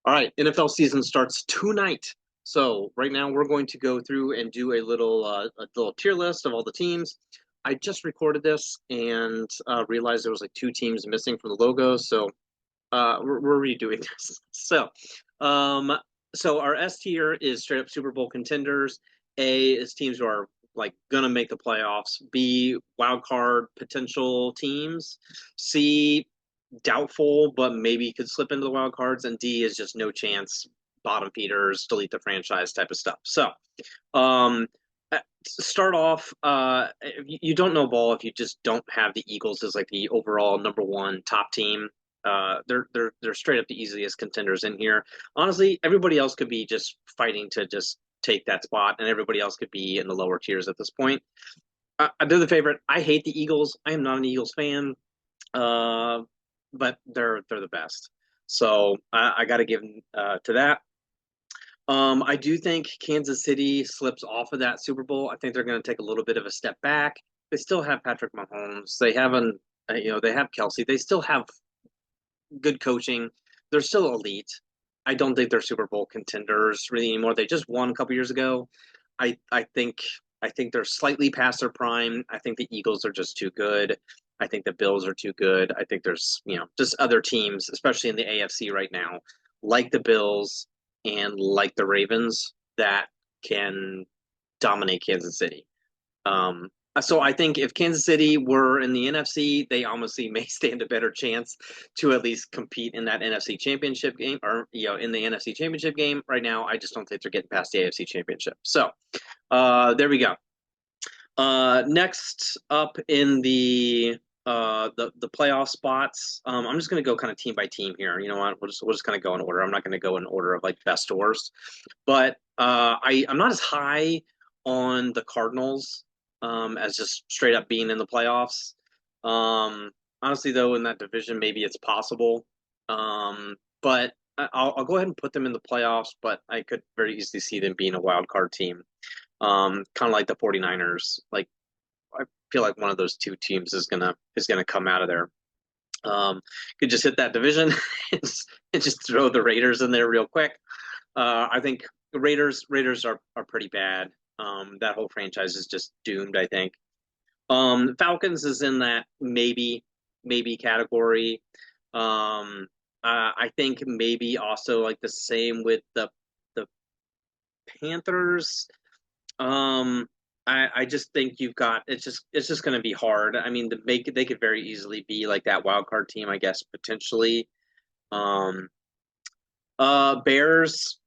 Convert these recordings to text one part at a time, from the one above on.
All right, NFL season starts tonight. So right now we're going to go through and do a little tier list of all the teams. I just recorded this and realized there was like two teams missing from the logo, so we're redoing this. Um, so our S tier is straight up Super Bowl contenders. A is teams who are like gonna make the playoffs. B, wild card potential teams. C, doubtful, but maybe could slip into the wild cards. And D is just no chance, bottom feeders, delete the franchise type of stuff. So, um, start off. You don't know ball if you just don't have the Eagles as like the overall number one top team. They're straight up the easiest contenders in here. Honestly, everybody else could be just fighting to just take that spot, and everybody else could be in the lower tiers at this point. They're the favorite. I hate the Eagles. I am not an Eagles fan. Uh, but they're the best. So I got to give to that. I do think Kansas City slips off of that Super Bowl. I think they're going to take a little bit of a step back. They still have Patrick Mahomes. They haven't, they have Kelsey. They still have good coaching. They're still elite. I don't think they're Super Bowl contenders really anymore. They just won a couple years ago. I I think I think they're slightly past their prime. I think the Eagles are just too good. I think the Bills are too good. I think there's, just other teams, especially in the AFC right now, like the Bills and like the Ravens that can dominate Kansas City. So I think if Kansas City were in the NFC, they honestly may stand a better chance to at least compete in that NFC Championship game, or in the NFC Championship game. Right now, I just don't think they're getting past the AFC Championship. So there we go. Next up in the playoff spots, I'm just going to go kind of team by team here. You know what? We'll just kind of go in order. I'm not going to go in order of like best to worst, but I'm not as high on the Cardinals as just straight up being in the playoffs. Honestly, though, in that division, maybe it's possible. But I'll go ahead and put them in the playoffs, but I could very easily see them being a wild card team. Kind of like the 49ers. Like I feel like one of those two teams is gonna come out of there. Could just hit that division and just throw the Raiders in there real quick. I think the Raiders are pretty bad. That whole franchise is just doomed, I think. Falcons is in that maybe category. I think maybe also like the same with the Panthers. Um, I just think you've got it's just going to be hard. I mean, they could very easily be like that wild card team, I guess potentially. Um, Bears,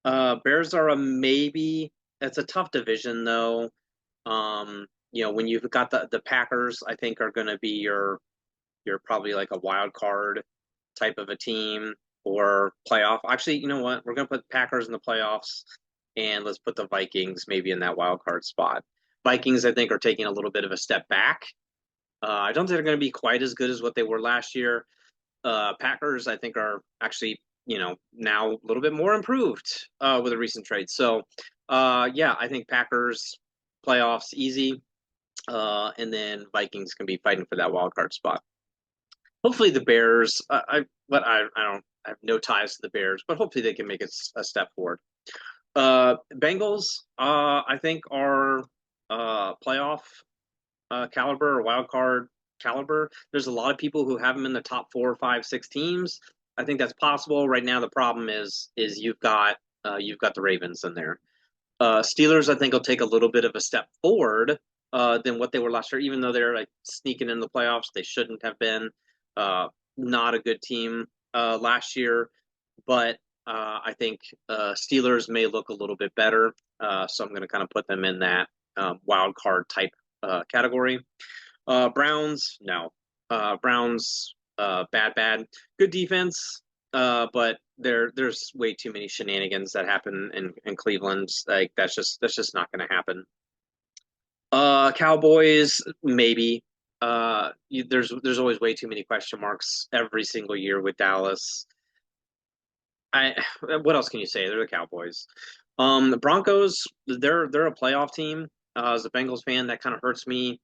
Bears are a maybe. It's a tough division though. When you've got the Packers, I think are going to be your probably like a wild card type of a team or playoff. Actually, you know what? We're going to put Packers in the playoffs and let's put the Vikings maybe in that wild card spot. Vikings, I think, are taking a little bit of a step back. I don't think they're going to be quite as good as what they were last year. Packers, I think, are actually, now a little bit more improved with a recent trade. So, yeah, I think Packers playoffs easy, and then Vikings can be fighting for that wild card spot. Hopefully, the Bears. I don't I have no ties to the Bears, but hopefully they can make a step forward. Bengals, I think are playoff caliber or wild card caliber. There's a lot of people who have them in the top 4, 5, 6 teams. I think that's possible. Right now, the problem is you've got the Ravens in there. Steelers, I think, will take a little bit of a step forward than what they were last year. Even though they're like sneaking in the playoffs, they shouldn't have been. Not a good team last year, but I think Steelers may look a little bit better. So I'm going to kind of put them in that wild card type category. Browns, no. Browns, bad. Good defense, but there's way too many shenanigans that happen in Cleveland. Like that's just not going to happen. Cowboys, maybe. There's always way too many question marks every single year with Dallas. I what else can you say? They're the Cowboys. The Broncos, they're a playoff team. As a Bengals fan, that kind of hurts me.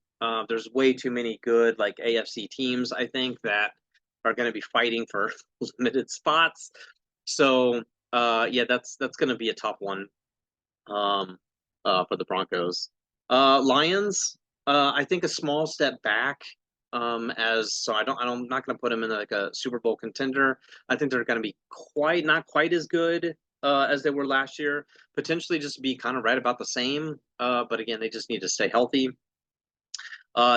There's way too many good like AFC teams, I think, that are going to be fighting for limited spots. So yeah, that's going to be a tough one um for the Broncos. Lions, I think a small step back. As so I'm not going to put them in like a Super Bowl contender. I think they're going to be quite not quite as good as they were last year. Potentially just be kind of right about the same. But again, they just need to stay healthy.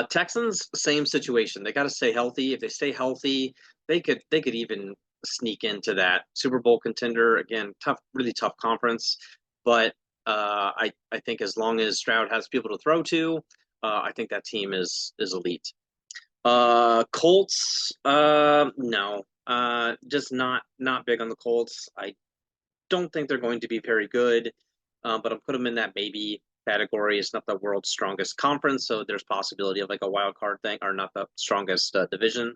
Texans, same situation. They got to stay healthy. If they stay healthy, they could even sneak into that Super Bowl contender. Again, tough, really tough conference, but I think as long as Stroud has people to throw to, I think that team is elite. Colts, no, just not big on the Colts. I don't think they're going to be very good, but I'll put them in that maybe category. It's not the world's strongest conference, so there's possibility of like a wild card thing, or not the strongest division.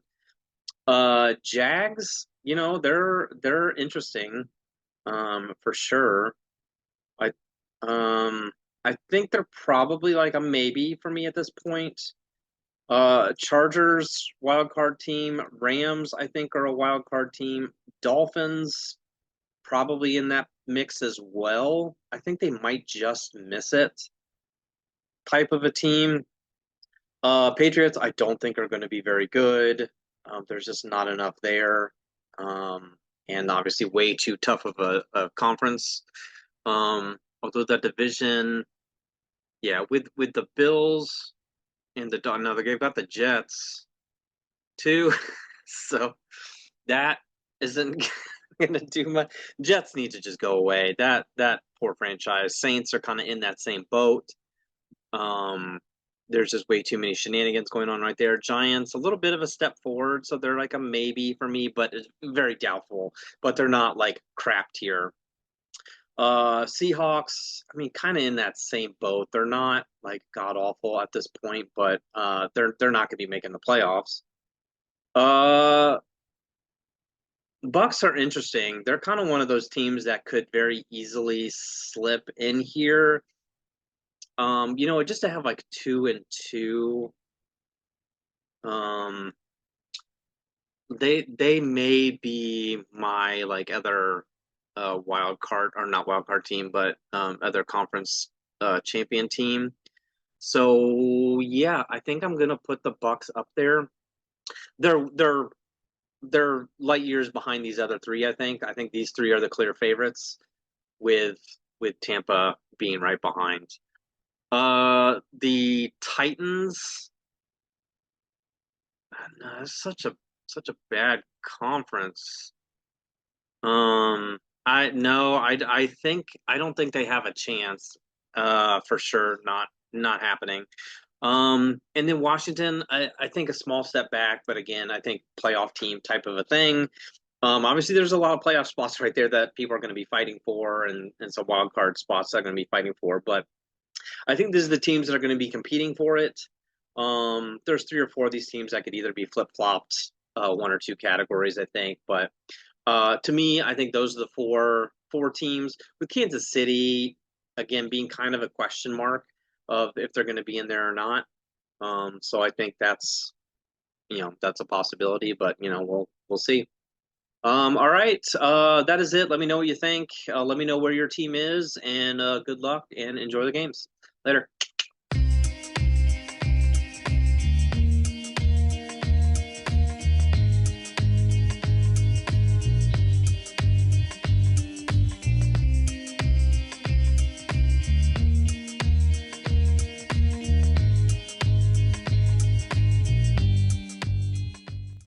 Jags, they're interesting, for sure. I um I think they're probably like a maybe for me at this point. Chargers wild card team, Rams I think are a wild card team, Dolphins probably in that mix as well. I think they might just miss it type of a team. Patriots, I don't think are going to be very good. There's just not enough there. And obviously way too tough of a conference. Although that division, yeah, with the Bills and no, they've got the Jets too. So that isn't gonna do much. Jets need to just go away. That poor franchise. Saints are kind of in that same boat. Um, there's just way too many shenanigans going on right there. Giants, a little bit of a step forward, so they're like a maybe for me, but it's very doubtful. But they're not like crap tier. Seahawks, I mean, kind of in that same boat. They're not like god awful at this point, but they're not going to be making the playoffs. Uh, Bucks are interesting. They're kind of one of those teams that could very easily slip in here. Just to have like 2-2, um, they may be my like other wild card or not wild card team, but other conference champion team. So yeah, I think I'm gonna put the Bucks up there. They're they're light years behind these other three. I think these three are the clear favorites, with Tampa being right behind. The Titans. No, it's such a bad conference. I no, I think I don't think they have a chance. For sure, not happening. And then Washington, I think a small step back, but again, I think playoff team type of a thing. Obviously, there's a lot of playoff spots right there that people are going to be fighting for, and some wild card spots that are going to be fighting for. But I think these are the teams that are going to be competing for it. There's three or four of these teams that could either be flip flopped, one or two categories, I think. But to me, I think those are the four teams. With Kansas City again being kind of a question mark of if they're going to be in there or not. So I think that's a possibility, but we'll see. All right, that is it. Let me know what you think. Let me know where your team is, and good luck and enjoy the games. Later.